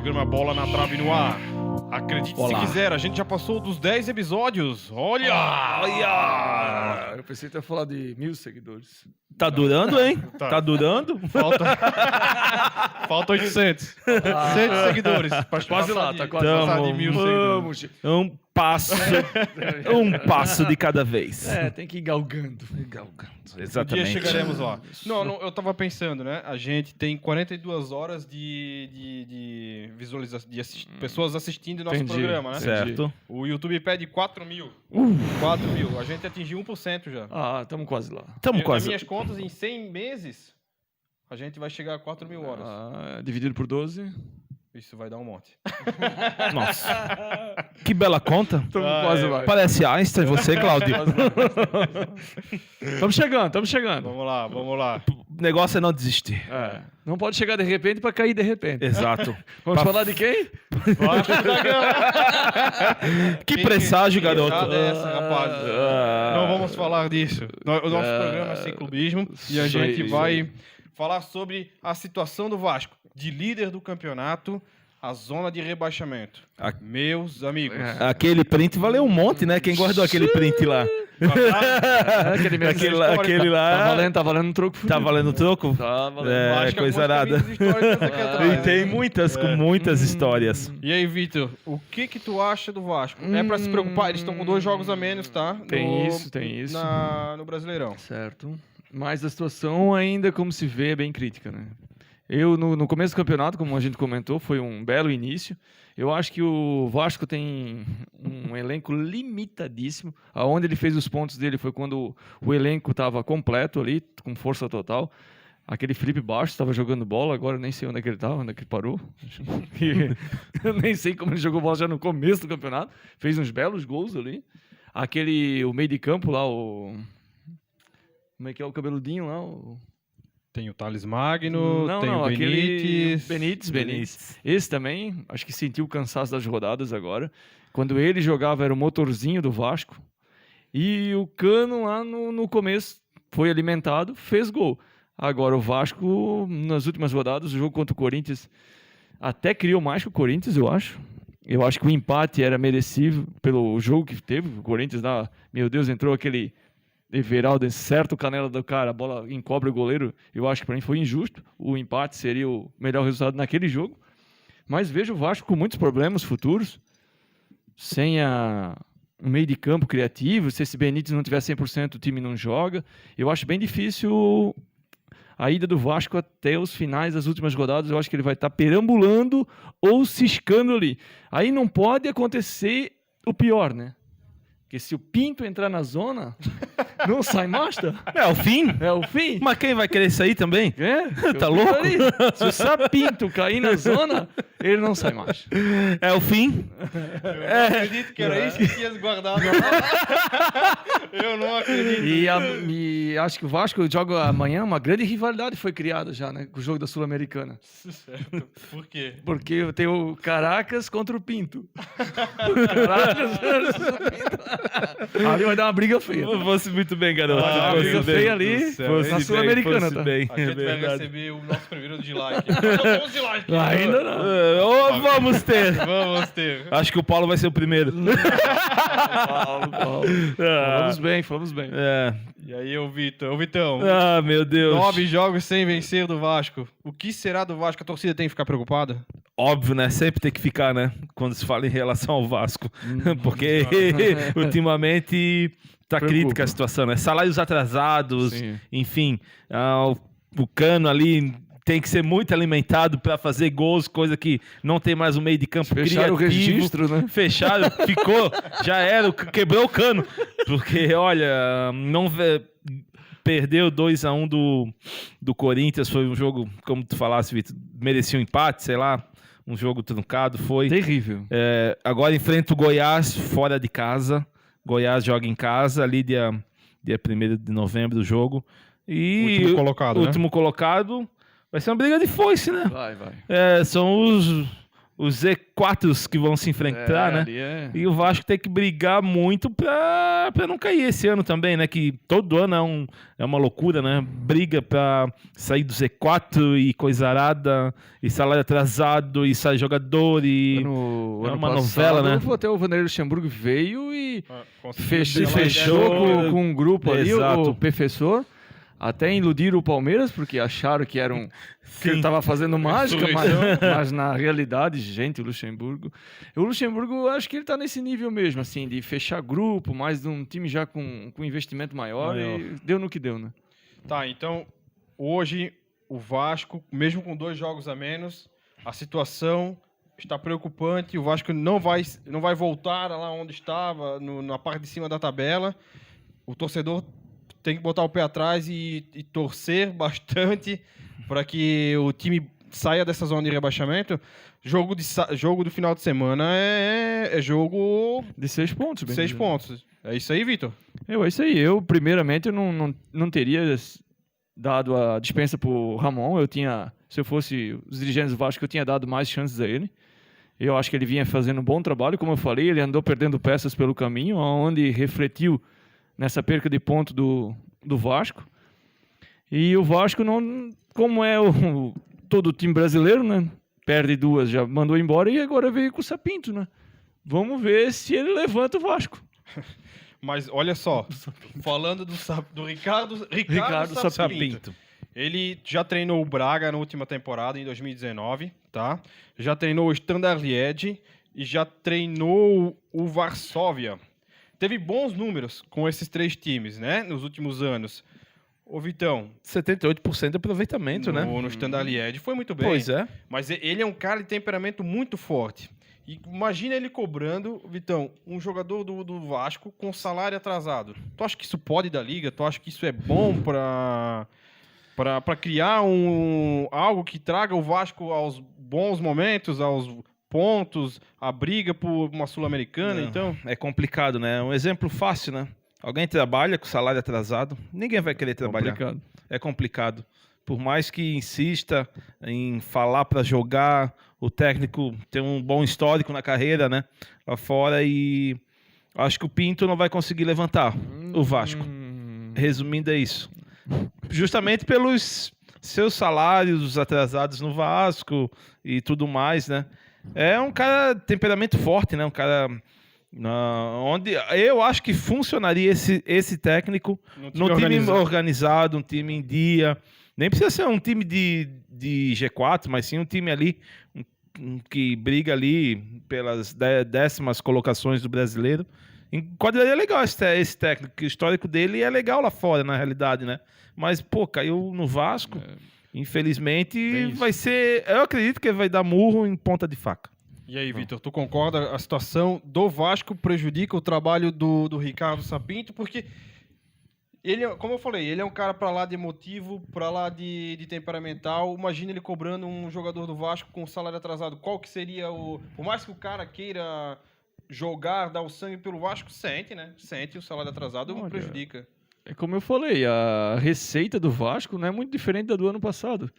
programa Bola na Trave no ar. Acredite se quiser, a gente já passou dos 10 episódios. Olha! Eu pensei que ia falar de 1.000 seguidores. Tá durando, hein? Tá durando? Falta 800. 100 seguidores. Quase lá, tá quase passar lá. de 1.000 seguidores. Um passo de cada vez. Tem que ir galgando. Exatamente. Um dia chegaremos lá. Não, eu tava pensando, né? A gente tem 42 horas de visualização, pessoas assistindo o nosso programa, né? Certo. O YouTube pede 4 mil. 4 mil. A gente atingiu 1% já. Estamos quase lá. Estamos Nas quase. minhas contas, em 100 meses, a gente vai chegar a 4 mil horas. Dividido por 12. Isso vai dar um monte. Nossa. Que bela conta. Estamos quase lá. Parece Einstein, você, Cláudio. Estamos chegando. Vamos lá. O negócio é não desistir. Não pode chegar de repente para cair de repente. Exato. Vamos falar de quem? Que presságio, garoto. É essa, rapaz. Não vamos falar disso. O nosso programa é Sem Clubismo e a gente vai falar sobre a situação do Vasco, de líder do campeonato, a zona de rebaixamento. Meus amigos. Aquele print valeu um monte, né? Quem guardou aquele print lá? Aquele lá. Tá valendo um troco. Tá valendo troco? Tá valendo. É, coisa arada. E tem muitas histórias. E aí, Vitor, o que tu acha do Vasco? É pra se preocupar? Eles estão com 2 jogos a menos, tá? Tem isso. No Brasileirão. Certo. Mas a situação ainda, como se vê, é bem crítica, né? No começo do campeonato, como a gente comentou, foi um belo início. Eu acho que o Vasco tem um elenco limitadíssimo. Aonde ele fez os pontos dele foi quando o elenco estava completo ali, com força total. Aquele Felipe Bastos estava jogando bola, agora eu nem sei onde é que ele estava, onde é que ele parou. Eu nem sei como ele jogou bola já no começo do campeonato. Fez uns belos gols ali. O meio de campo lá, como é que é o cabeludinho lá? Tem o Thales Magno, tem o Benítez. Esse também, acho que sentiu o cansaço das rodadas agora. Quando ele jogava, era o motorzinho do Vasco. E o Cano lá no começo foi alimentado, fez gol. Agora o Vasco, nas últimas rodadas, o jogo contra o Corinthians, até criou mais que o Corinthians, eu acho. Eu acho que o empate era merecível pelo jogo que teve. O Corinthians, meu Deus, entrou aquele Everaldo, certo o canela do cara, a bola encobre o goleiro. Eu acho que para mim foi injusto. O empate seria o melhor resultado naquele jogo. Mas vejo o Vasco com muitos problemas futuros. Sem um meio de campo criativo. Se esse Benítez não tiver 100%, o time não joga. Eu acho bem difícil a ida do Vasco até os finais das últimas rodadas. Eu acho que ele vai estar perambulando ou ciscando ali. Aí não pode acontecer o pior, né? Porque se o Pinto entrar na zona, não sai mais, tá? É o fim? É o fim. Mas quem vai querer sair também? Tá louco? Se o Sapinto cair na zona, ele não sai mais. É o fim? Eu não acredito que era isso que tinha guardado. Eu não acredito. E acho que o Vasco joga amanhã, uma grande rivalidade foi criada já, né? Com o jogo da Sul-Americana. Certo. Por quê? Porque tem o Caracas contra o Pinto. Caracas versus o Pinto. Ali vai dar uma briga feia. Fosse muito bem, garoto. Uma briga feia ali na Sul-Americana, tá? A gente vai receber o nosso primeiro dislike. Vamos dislike. Ainda não. Ou vamos ter. Vamos ter. Acho que o Paulo vai ser o primeiro. Paulo. Falamos bem. E aí, Vitão. Meu Deus. 9 jogos sem vencer do Vasco. O que será do Vasco? A torcida tem que ficar preocupada? Óbvio, né? Sempre tem que ficar, né? Quando se fala em relação ao Vasco. Porque ultimamente tá crítica a situação, né? Salários atrasados, enfim. O Cano ali tem que ser muito alimentado para fazer gols, coisa que não tem mais um meio de campo criativo. Fecharam o registro, né? Fecharam, ficou, já era, quebrou o Cano. Porque, olha, não perdeu 2-1 do Corinthians, foi um jogo, como tu falasse, Vitor, merecia um empate, sei lá, um jogo truncado, foi. Terrível. Agora enfrenta o Goiás fora de casa. Goiás joga em casa, ali dia 1º de novembro o jogo. E último colocado, colocado. Vai ser uma briga de foice, né? Vai. São os Z4s que vão se enfrentar, né? E o Vasco tem que brigar muito pra não cair esse ano também, né? Que todo ano é uma loucura, né? Briga pra sair do Z4 e coisa arada, e salário atrasado, e sai jogador, e ano uma passado, novela, né? Até o Vanderlei Luxemburgo veio e fechou com um grupo ali, Exato. o professor. Até iludiram o Palmeiras, porque acharam que era que ele estava fazendo mágica, mas na realidade, gente, o Luxemburgo, eu acho que ele está nesse nível mesmo, assim, de fechar grupo, mais de um time já com investimento maior, e deu no que deu, né? Tá, então, hoje, o Vasco, mesmo com 2 jogos a menos, a situação está preocupante, o Vasco não vai voltar lá onde estava, na parte de cima da tabela, o torcedor tem que botar o pé atrás e torcer bastante para que o time saia dessa zona de rebaixamento. Jogo do final de semana é jogo de 6 pontos. Bem 6 pontos. É isso aí, Vitor? É isso aí. Eu, primeiramente, não teria dado a dispensa pro Ramon. Se eu fosse os dirigentes do Vasco, eu tinha dado mais chances a ele. Eu acho que ele vinha fazendo um bom trabalho. Como eu falei, ele andou perdendo peças pelo caminho, onde refletiu nessa perca de ponto do Vasco. E o Vasco, não, como é todo o time brasileiro, né? Perde 2, já mandou embora e agora veio com o Sapinto, né? Vamos ver se ele levanta o Vasco. Mas olha só, falando do Ricardo Sapinto. Ele já treinou o Braga na última temporada, em 2019, tá? Já treinou o Standard Liège e já treinou o Varsóvia. Teve bons números com esses 3 times, né? Nos últimos anos. Ô, Vitão... 78% de aproveitamento, né? No Standard Liège foi muito bem. Pois é. Mas ele é um cara de temperamento muito forte. E imagina ele cobrando, Vitão, um jogador do Vasco com salário atrasado. Tu acha que isso pode dar liga? Tu acha que isso é bom para criar algo que traga o Vasco aos bons momentos, aos pontos, a briga por uma Sul-Americana? Então é complicado, né? Um exemplo fácil, né? Alguém trabalha com salário atrasado, ninguém vai querer trabalhar. É complicado. Por mais que insista em falar para jogar, o técnico tem um bom histórico na carreira, né? Lá fora, e acho que o Pinto não vai conseguir levantar o Vasco. Resumindo, é isso. Justamente pelos seus salários atrasados no Vasco e tudo mais, né? É um cara de temperamento forte, né? Um cara onde eu acho que funcionaria esse técnico num time organizado, um time em dia. Nem precisa ser um time de G4, mas sim um time ali que briga ali pelas 10ª colocações do brasileiro. Enquadraria legal esse técnico, que o histórico dele é legal lá fora, na realidade, né? Mas, caiu no Vasco. Infelizmente, vai ser... Eu acredito que ele vai dar murro em ponta de faca. E aí, Vitor, tu concorda? A situação do Vasco prejudica o trabalho do Ricardo Sapinto? Porque ele, como eu falei, ele é um cara para lá de emotivo, para lá de temperamental. Imagina ele cobrando um jogador do Vasco com salário atrasado. Qual que seria o... Por mais que o cara queira jogar, dar o sangue pelo Vasco, sente, né? Sente o salário atrasado, prejudica. É como eu falei, a receita do Vasco não é muito diferente da do ano passado.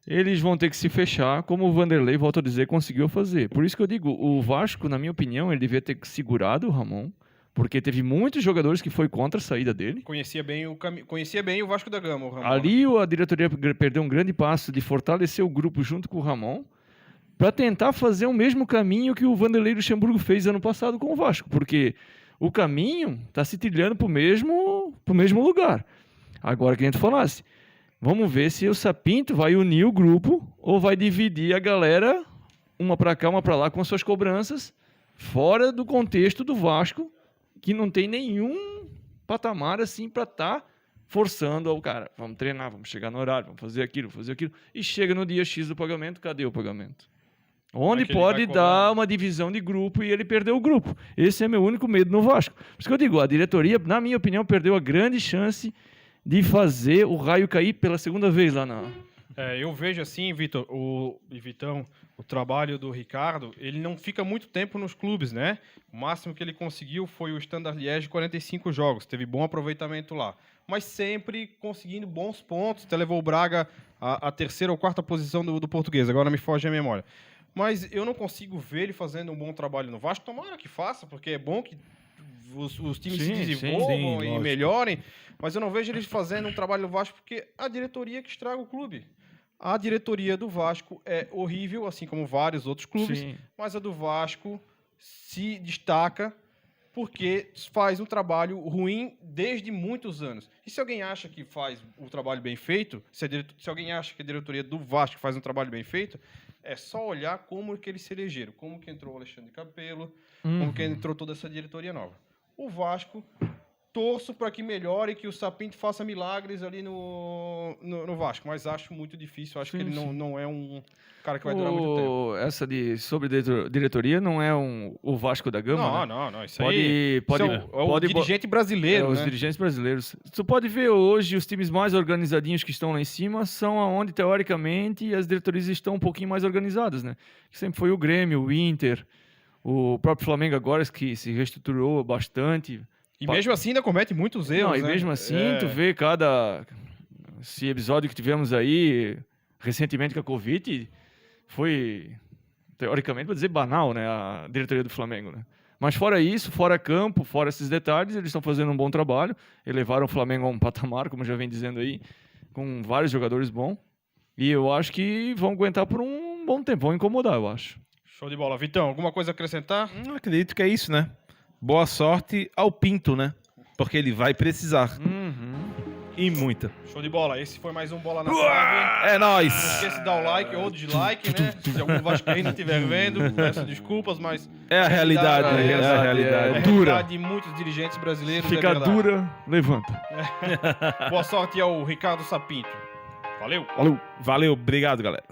Eles vão ter que se fechar, como o Vanderlei, volto a dizer, conseguiu fazer. Por isso que eu digo, o Vasco, na minha opinião, ele devia ter segurado o Ramon, porque teve muitos jogadores que foi contra a saída dele. Conhecia bem o Vasco da Gama, o Ramon. Ali a diretoria perdeu um grande passo de fortalecer o grupo junto com o Ramon, para tentar fazer o mesmo caminho que o Vanderlei Luxemburgo fez ano passado com o Vasco, porque o caminho está se trilhando para o mesmo lugar. Agora que a gente falasse, vamos ver se o Sapinto vai unir o grupo ou vai dividir a galera, uma para cá, uma para lá, com as suas cobranças, fora do contexto do Vasco, que não tem nenhum patamar assim para estar forçando ao cara. Vamos treinar, vamos chegar no horário, vamos fazer aquilo. E chega no dia X do pagamento, cadê o pagamento? Onde pode dar uma divisão de grupo e ele perdeu o grupo. Esse é meu único medo no Vasco. Por isso que eu digo, a diretoria, na minha opinião, perdeu a grande chance de fazer o raio cair pela segunda vez lá na... Eu vejo assim, Vitor, Vitão, o trabalho do Ricardo, ele não fica muito tempo nos clubes, né? O máximo que ele conseguiu foi o Standard Liège, 45 jogos, teve bom aproveitamento lá. Mas sempre conseguindo bons pontos, até levou o Braga à 3ª ou 4ª posição do português, agora me foge a memória. mas eu não consigo ver ele fazendo um bom trabalho no Vasco. Tomara que faça, porque é bom que os times se desenvolvam e melhorem, mas eu não vejo eles fazendo um trabalho no Vasco porque a diretoria que estraga o clube. A diretoria do Vasco é horrível, assim como vários outros clubes, mas a do Vasco se destaca porque faz um trabalho ruim desde muitos anos. E se alguém acha que faz o trabalho bem feito, se alguém acha que a diretoria do Vasco faz um trabalho bem feito, é só olhar como que eles se elegeram, como que entrou o Alexandre Capello, como que entrou toda essa diretoria nova. O Vasco, torço para que melhore, que o Sapinto faça milagres ali no Vasco, mas acho muito difícil, acho que ele não é um cara que vai durar muito tempo. Essa sobre diretoria não é o Vasco da Gama, Não, isso aí é o dirigente brasileiro, os dirigentes brasileiros. Tu pode ver hoje os times mais organizadinhos que estão lá em cima são onde, teoricamente, as diretorias estão um pouquinho mais organizadas, né? Sempre foi o Grêmio, o Inter, o próprio Flamengo agora, que se reestruturou bastante. E mesmo assim ainda comete muitos erros, e mesmo assim, tu vê esse episódio que tivemos aí recentemente com a Covid, foi, teoricamente, para dizer banal, né? A diretoria do Flamengo, né? Mas fora isso, fora campo, fora esses detalhes, eles estão fazendo um bom trabalho. Elevaram o Flamengo a um patamar, como já vem dizendo aí, com vários jogadores bons. E eu acho que vão aguentar por um bom tempo, vão incomodar, eu acho. Show de bola. Vitão, alguma coisa a acrescentar? Não acredito que é isso, né? Boa sorte ao Pinto, né? Porque ele vai precisar. E muita. Show de bola. Esse foi mais um Bola na Trave. É nóis! Não esqueça de dar o like ou dislike, né? Se algum vascaíno estiver vendo, peço desculpas, mas... É a realidade, né? É a realidade. É dura. De muitos dirigentes brasileiros. Fica dura, levanta. Boa sorte ao Ricardo Sapinto. Valeu! Valeu, obrigado, galera.